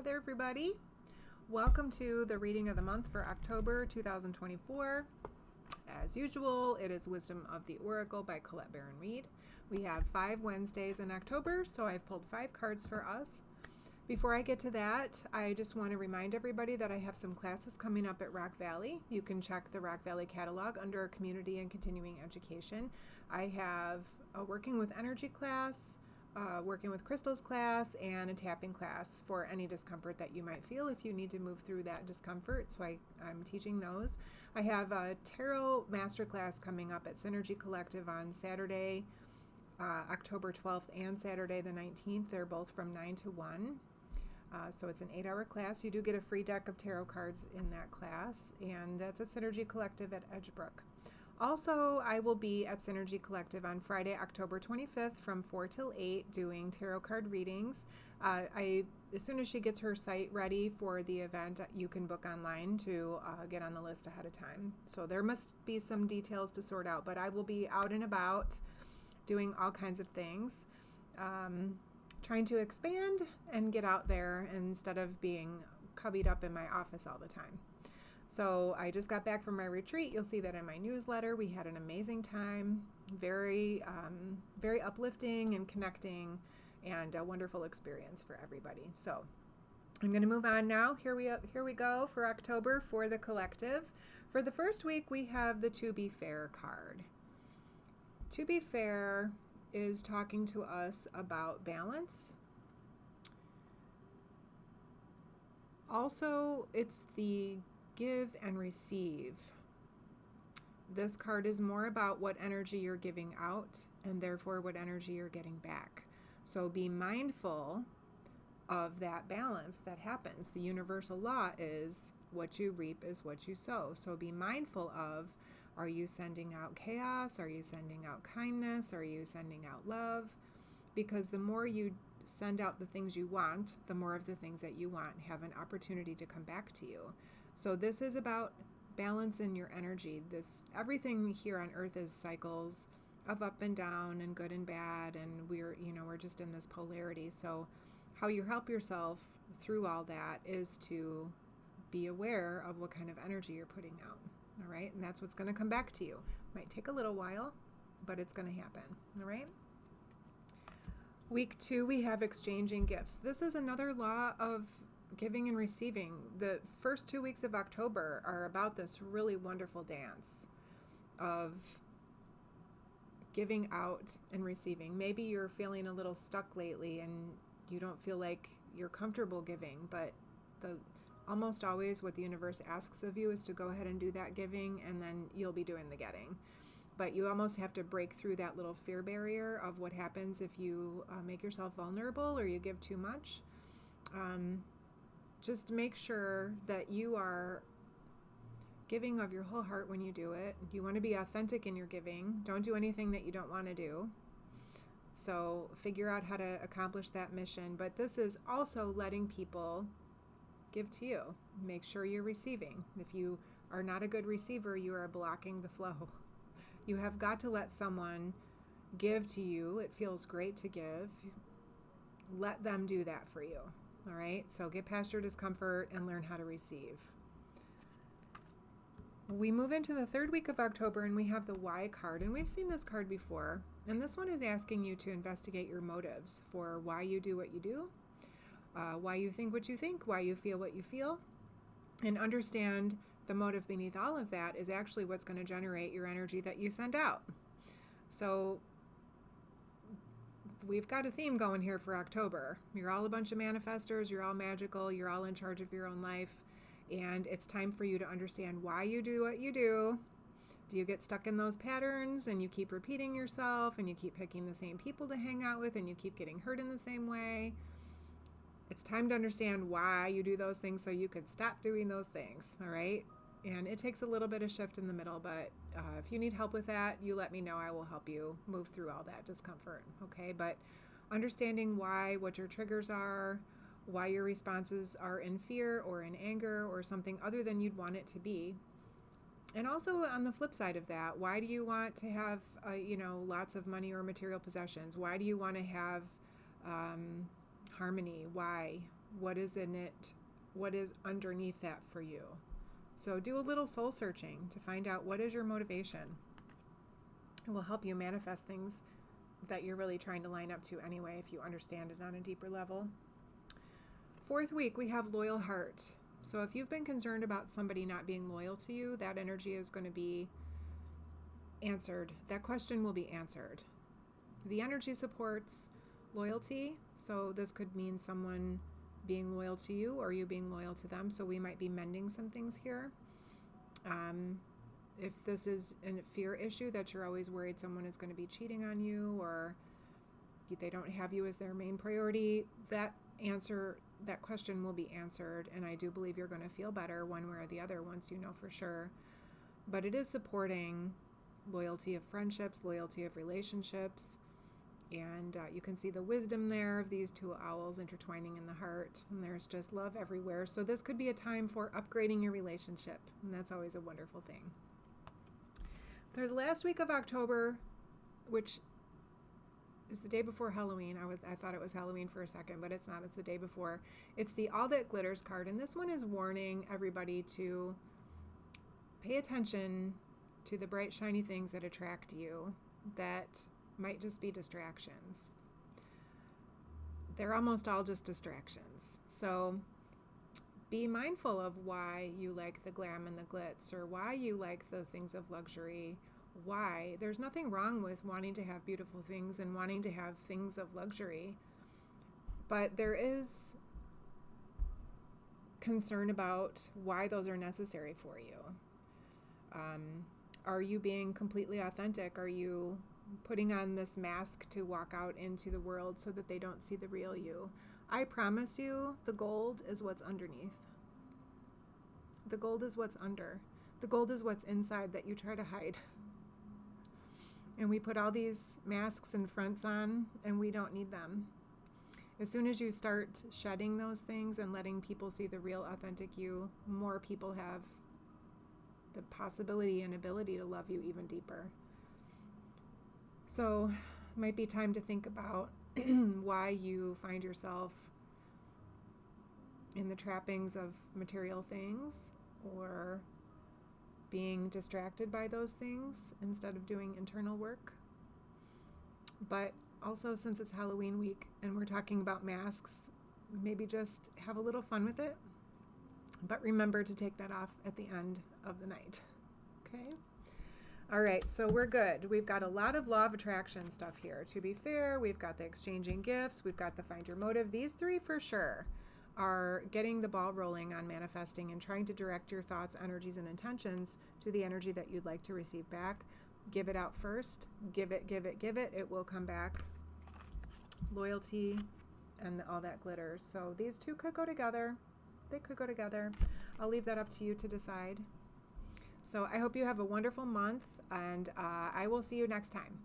there, everybody. Welcome to the reading of the month for October 2024. As usual, it is Wisdom of the Oracle by Colette Baron-Reid. We have 5 Wednesdays in October, so I've pulled 5 cards for us. Before I get to that, I just want to remind everybody that I have some classes coming up at Rock Valley. You can check the Rock Valley catalog under Community and Continuing Education. I have a Working with Energy class, Working with Crystals class, and a tapping class for any discomfort that you might feel if you need to move through that discomfort. So I'm teaching those. I have a Tarot Masterclass coming up at Synergy Collective on Saturday, October 12th and Saturday the 19th. They're both from 9 to 1. So it's an 8-hour class. You do get a free deck of tarot cards in that class, and that's at Synergy Collective at Edgebrook. Also, I will be at Synergy Collective on Friday, October 25th from 4 till 8 doing tarot card readings. As soon as she gets her site ready for the event, you can book online to get on the list ahead of time. So there must be some details to sort out, but I will be out and about doing all kinds of things. Trying to expand and get out there instead of being cubbied up in my office all the time. So I just got back from my retreat. You'll see that in my newsletter. We had an amazing time, very uplifting and connecting, and a wonderful experience for everybody. So I'm going to move on now. Here we go for October for the collective. For the first week, we have the To Be Fair card. To Be Fair is talking to us about balance. Also, it's the give and receive. This card is more about what energy you're giving out and therefore what energy you're getting back. So be mindful of that balance that happens. The universal law is what you reap is what you sow. So be mindful of, are you sending out chaos? Are you sending out kindness? Are you sending out love? Because the more you send out the things you want, the more of the things that you want have an opportunity to come back to you. So this is about balance in your energy. Everything here on earth is cycles of up and down and good and bad, and we're just in this polarity. So how you help yourself through all that is to be aware of what kind of energy you're putting out. All right, and that's what's going to come back to you. Might take a little while, but it's going to happen. All right. Week 2, we have exchanging gifts. This is another law of giving and receiving. The first 2 weeks of October are about this really wonderful dance of giving out and receiving. Maybe you're feeling a little stuck lately and you don't feel like you're comfortable giving, but almost always what the universe asks of you is to go ahead and do that giving, and then you'll be doing the getting. But you almost have to break through that little fear barrier of what happens if you make yourself vulnerable or you give too much. Just make sure that you are giving of your whole heart when you do it. You want to be authentic in your giving. Don't do anything that you don't want to do. So figure out how to accomplish that mission. But this is also letting people give to you. Make sure you're receiving. If you are not a good receiver, you are blocking the flow. You have got to let someone give to you. It feels great to give. Let them do that for you. All right? So get past your discomfort and learn how to receive. We move into the 3rd week of October, and we have the Why card. And we've seen this card before. And this one is asking you to investigate your motives for why you do what you do. Why you think what you think, why you feel what you feel, and understand the motive beneath all of that is actually what's going to generate your energy that you send out. So we've got a theme going here for October. You're all a bunch of manifestors, you're all magical, you're all in charge of your own life, and it's time for you to understand why you do what you do. Do you get stuck in those patterns and you keep repeating yourself and you keep picking the same people to hang out with and you keep getting hurt in the same way? It's time to understand why you do those things so you could stop doing those things, all right? And it takes a little bit of shift in the middle, but if you need help with that, you let me know. I will help you move through all that discomfort, okay? But understanding what your triggers are, why your responses are in fear or in anger or something other than you'd want it to be. And also on the flip side of that, why do you want to have, lots of money or material possessions? Why do you want to have harmony? Why? what is in it, what is underneath that for you. So do a little soul searching to find out what is your motivation. It will help you manifest things that you're really trying to line up to anyway, if you understand it on a deeper level. 4th week, we have loyal heart. So if you've been concerned about somebody not being loyal to you, that energy is going to be answered. That question will be answered. The energy supports loyalty. So this could mean someone being loyal to you or you being loyal to them. So we might be mending some things here. If this is a fear issue that you're always worried someone is going to be cheating on you or they don't have you as their main priority, that question will be answered. And I do believe you're going to feel better one way or the other once you know for sure. But it is supporting loyalty of friendships, loyalty of relationships. And you can see the wisdom there of these 2 owls intertwining in the heart. And there's just love everywhere. So this could be a time for upgrading your relationship. And that's always a wonderful thing. For the last week of October, which is the day before Halloween. I thought it was Halloween for a second, but it's not. It's the day before. It's the All That Glitters card. And this one is warning everybody to pay attention to the bright, shiny things that attract you that might just be distractions. They're almost all just distractions. So be mindful of why you like the glam and the glitz, or why you like the things of luxury. Why? There's nothing wrong with wanting to have beautiful things and wanting to have things of luxury. But there is concern about why those are necessary for you. Are you being completely authentic? Are you putting on this mask to walk out into the world so that they don't see the real you? I promise you, the gold is what's underneath. The gold is what's under. The gold is what's inside that you try to hide. And we put all these masks and fronts on, and we don't need them. As soon as you start shedding those things and letting people see the real, authentic you, more people have the possibility and ability to love you even deeper. So it might be time to think about why you find yourself in the trappings of material things or being distracted by those things instead of doing internal work. But also, since it's Halloween week and we're talking about masks, maybe just have a little fun with it. But remember to take that off at the end of the night. Okay? All right, so we're good. We've got a lot of law of attraction stuff here. To be fair, we've got the exchanging gifts. We've got the find your motive. These 3 for sure are getting the ball rolling on manifesting and trying to direct your thoughts, energies, and intentions to the energy that you'd like to receive back. Give it out first. Give it, give it, give it. It will come back. Loyalty and all that glitters. So these 2 could go together. They could go together. I'll leave that up to you to decide. So I hope you have a wonderful month, and I will see you next time.